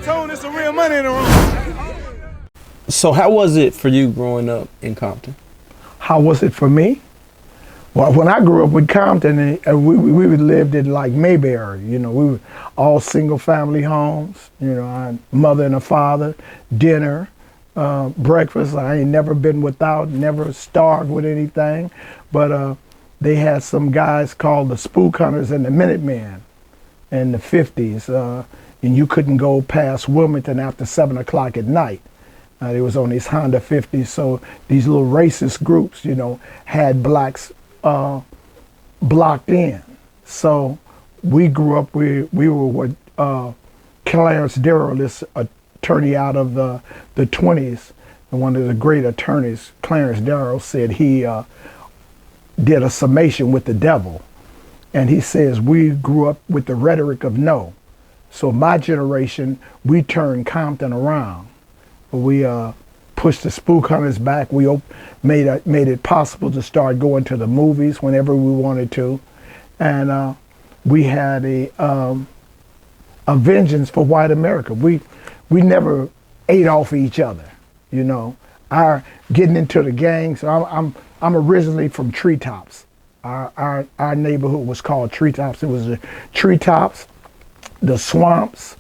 told there's some real money in the room. So how was it for you growing up in Compton? How was it for me? Well, when I grew up with Compton, we lived in like Mayberry. You know, we were all single family homes. You know, a mother and a father, dinner, breakfast. I ain't never been without, never starved with anything. But they had some guys called the Spook Hunters and the Minutemen in the 50s. And you couldn't go past Wilmington after 7 o'clock at night. It was on these Honda 50s, so these little racist groups, you know, had blacks blocked in. So we grew up, we were with Clarence Darrow, this attorney out of the 20s, and one of the great attorneys, Clarence Darrow, said he did a summation with the devil. And he says, we grew up with the rhetoric of no. So my generation, we turned Compton around. We pushed the Spook Hunters back. We made it possible to start going to the movies whenever we wanted to. And we had a vengeance for white America. We never ate off each other, you know. Our getting into the gangs, I'm originally from TreeTops. Our neighborhood was called TreeTops. It was the TreeTops, the Swamps,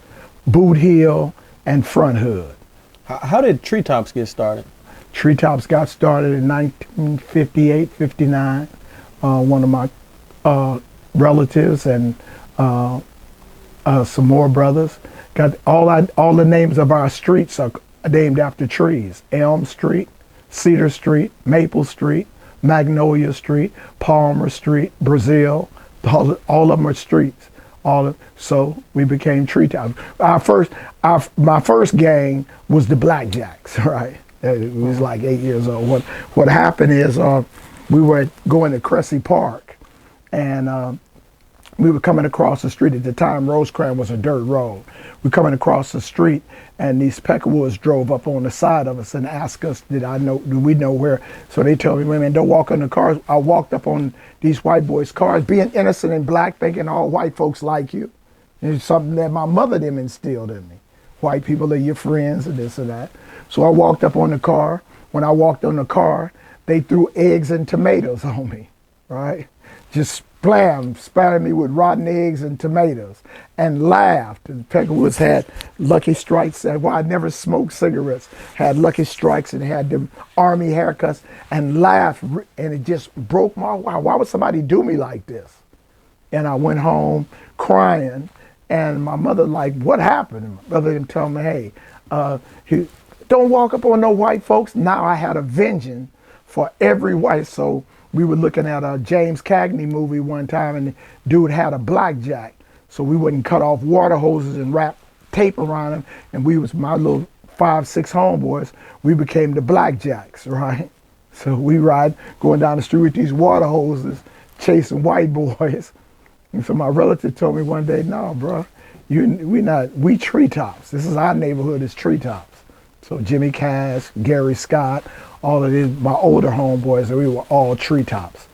Boot Hill, and Front Hood. How did TreeTops get started? TreeTops got started in 1958, 59. One of my relatives and some more brothers got all the names of our streets are named after trees. Elm Street, Cedar Street, Maple Street, Magnolia Street, Palmer Street, Brazil. All of them are streets. So we became TreeTop. My first gang was the Blackjacks, right? It was like 8 years old. What happened is we were going to Cressy Park, and we were coming across the street. At the time, Rosecrans was a dirt road. We're coming across the street, and these Peckerwoods drove up on the side of us and asked us, do we know where? So they told me, man, don't walk on the cars. I walked up on these white boys' cars, being innocent and black, thinking all white folks like you. It's something that my mother them instilled in me. White people are your friends and this and that. So I walked up on the car. When I walked on the car, they threw eggs and tomatoes on me, right? Just spattered me with rotten eggs and tomatoes, and laughed. And Peckerwoods had Lucky Strikes. Well, I never smoked cigarettes. Had Lucky Strikes and had them army haircuts, and laughed. And it just broke my heart. Why would somebody do me like this? And I went home crying. And my mother like, what happened? And my brother didn't tell me, hey, don't walk up on no white folks. Now I had a vengeance for every white. So we were looking at a James Cagney movie one time, and the dude had a blackjack. So we wouldn't cut off water hoses and wrap tape around him. And we was my little 5, 6 homeboys. We became the Blackjacks, right? So we ride going down the street with these water hoses, chasing white boys. And so my relative told me one day, no, bro, we TreeTops. This is our neighborhood, is TreeTops. So Jimmy Cash, Gary Scott, all of these, my older homeboys, we were all TreeTops.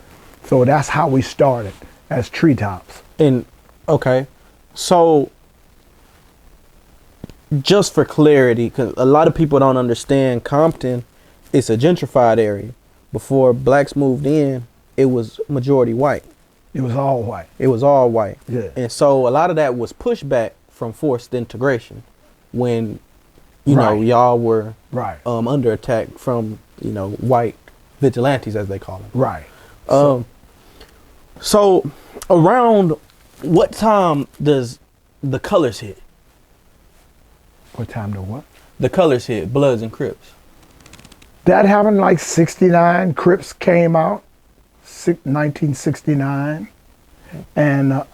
So that's how we started, as TreeTops. And, okay, so just for clarity, because a lot of people don't understand, Compton, it's a gentrified area. Before blacks moved in, it was majority white. It was all white. It was all white. Yeah. And so a lot of that was pushback from forced integration when, you know, y'all were under attack from, you know, white vigilantes, as they call them. Right. So around what time does the colors hit? What time do what? The colors hit, Bloods and Crips. That happened like 69. Crips came out, 1969. And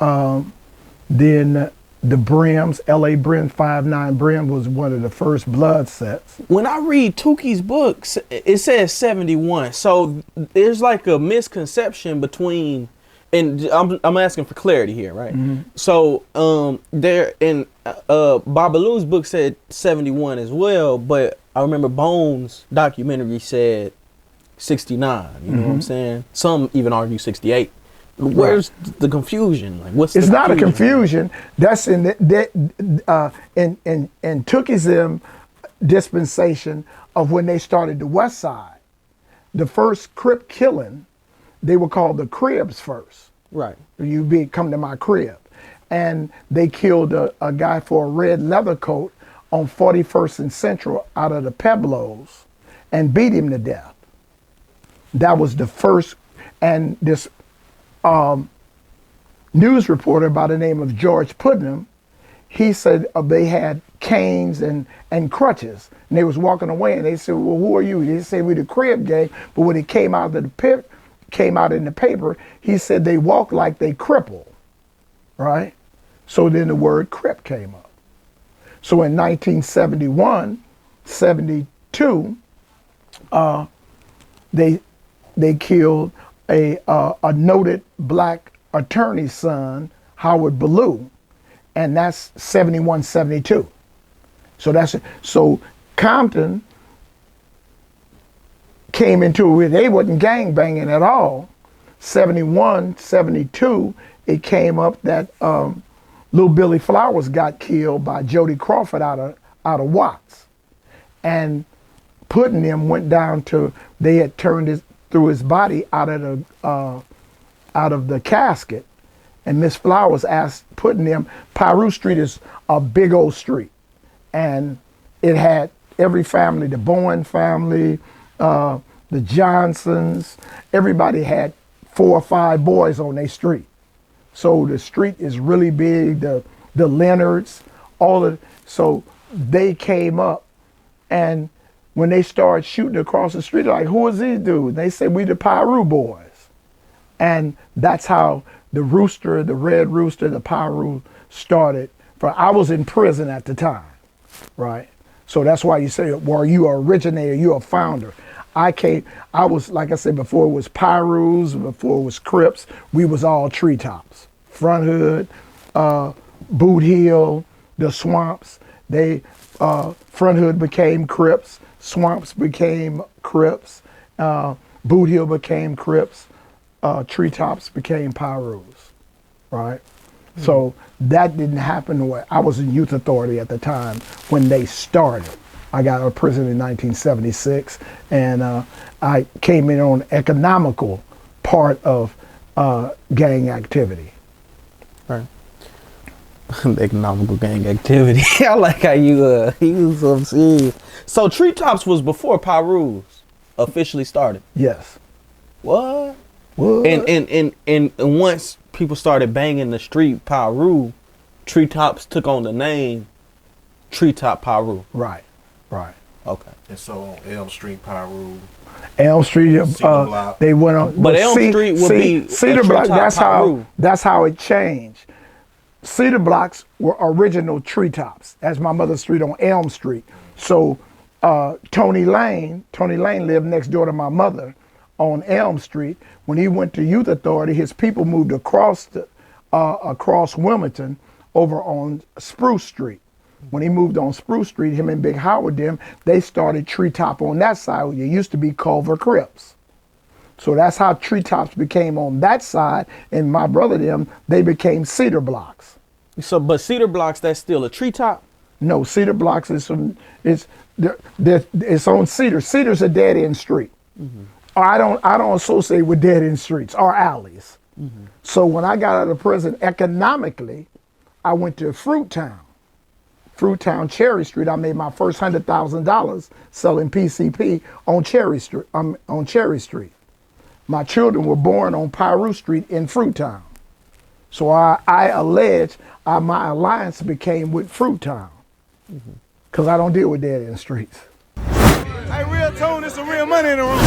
then the Brims, LA Brim, 5'9" Brim was one of the first Blood sets. When I read Tuki's books, it says 71. So there's like a misconception between, and I'm asking for clarity here, right? Mm-hmm. So there in Babalu's book said 71 as well, but I remember Bones' documentary said 69. You know what I'm saying? Some even argue 68. Where's the confusion? Like, what's It's the not a confusion. That's in Tookism dispensation of when they started the West Side. The first Crip killing, they were called the Cribs first. Right. Come to my crib. And they killed a guy for a red leather coat on 41st and Central out of the Pueblos and beat him to death. That was the first. And this news reporter by the name of George Putnam, he said they had canes and crutches, and they was walking away, and they said, well, who are you? They said, we're the Crib gang. But when it came out of the pit, came out in the paper, he said they walk like they cripple, right? So then the word Crip came up. So in 1971, 72, they killed a noted black attorney's son, Howard Ballou, and that's 71, 72. So Compton came into it, they wasn't gang banging at all. 71, 72, it came up that Little Billy Flowers got killed by Jody Crawford out of Watts. And Putnam went down to, they had turned threw his body out of the casket, and Miss Flowers asked Putnam, Pirus Street is a big old street, and it had every family, the Bowen family, the Johnsons, everybody had 4 or 5 boys on their street. So the street is really big, the Leonards, so they came up, and when they started shooting across the street, like, who is these dudes? They said, we the Piru boys. And that's how the Rooster, the Red Rooster, the Piru started. I was in prison at the time, right? So that's why you say, well, you are originator, you're a founder. I was, like I said before, it was Pirus, before it was Crips, we was all TreeTops. Front Hood, Boot Hill, the Swamps, Front Hood became Crips, Swamps became Crips, Boot Hill became Crips, TreeTops became Pirus, right? Mm-hmm. So that didn't happen. I was in youth authority at the time when they started. I got out of prison in 1976, and I came in on economical part of gang activity. Right. Economical gang activity. I like how you was so serious. So TreeTops was before Pirus officially started. Yes. What? What? And once people started banging the street Piru, TreeTops took on the name TreeTop Piru. Right. Right. Okay. And so on Elm Street, Piru. Elm Street, they went on. But Elm Street would be Cedar Block. That's how it changed. Cedar Blocks were original TreeTops. That's my mother's street on Elm Street. So Tony Lane lived next door to my mother on Elm Street. When he went to youth authority, his people moved across Wilmington over on Spruce Street. When he moved on Spruce Street, him and Big Howard they started TreeTop on that side. It used to be Culver Crips. So that's how TreeTops became on that side, and my brother they became Cedar Blocks. So, but Cedar Blocks, that's still a TreeTop? No, Cedar Blocks it's on Cedar. Cedar's a dead end street. Mm-hmm. I don't associate with dead end streets or alleys. Mm-hmm. So when I got out of prison, economically, I went to Fruittown, Cherry Street. I made my first $100,000 selling PCP on Cherry Street. My children were born on Pirus Street in Fruittown. So I allege my alliance became with Fruittown, because I don't deal with dead end streets. Hey, real tone, there's some real money in the room.